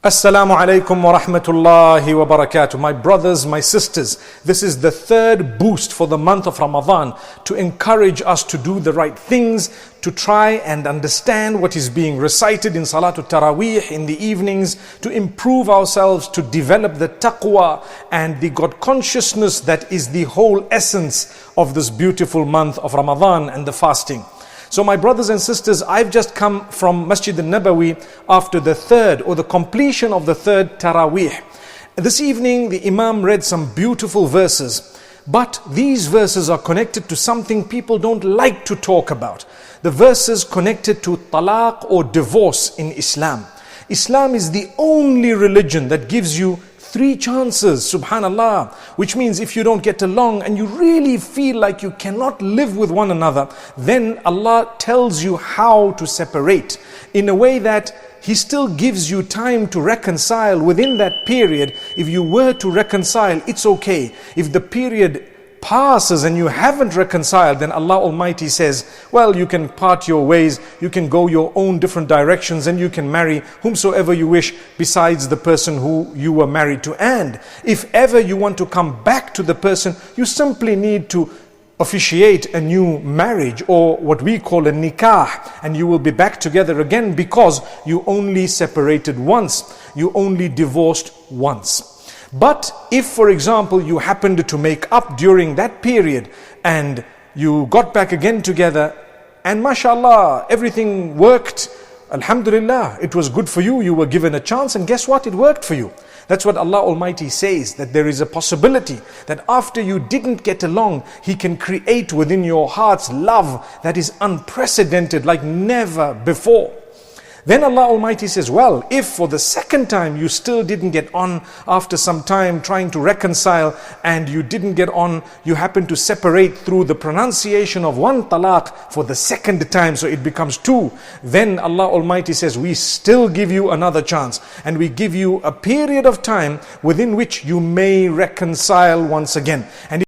Assalamu alaikum wa rahmatullahi wa barakatuh. My brothers, my sisters, this is the third boost for the month of Ramadan to encourage us to do the right things, to try and understand what is being recited in Salatul Taraweeh in the evenings, to improve ourselves, to develop the taqwa and the God consciousness that is the whole essence of this beautiful month of Ramadan and the fasting. So my brothers and sisters, I've just come from Masjid al-Nabawi after the third or the completion of the third Taraweeh. This evening the Imam read some beautiful verses, but these verses are connected to something people don't like to talk about. The verses connected to talaq or divorce in Islam. Islam is the only religion that gives you 3 chances, subhanallah, which means if you don't get along and you really feel like you cannot live with one another, then Allah tells you how to separate in a way that He still gives you time to reconcile within that period. If you were to reconcile, it's okay. If the period passes and you haven't reconciled, then Allah Almighty says, well, you can part your ways, you can go your own different directions, and you can marry whomsoever you wish besides the person who you were married to. And if ever you want to come back to the person, you simply need to officiate a new marriage, or what we call a nikah, and you will be back together again, because you only separated once, you only divorced once. But if, for example, you happened to make up during that period and you got back again together and mashallah, everything worked, alhamdulillah, it was good for you, you were given a chance, and guess what? It worked for you. That's what Allah Almighty says, that there is a possibility that after you didn't get along, He can create within your hearts love that is unprecedented like never before. Then Allah Almighty says, well, if for the second time you still didn't get on after some time trying to reconcile and you didn't get on, you happen to separate through the pronunciation of one talaq for the second time, so it becomes 2, then Allah Almighty says, we still give you another chance, and we give you a period of time within which you may reconcile once again. And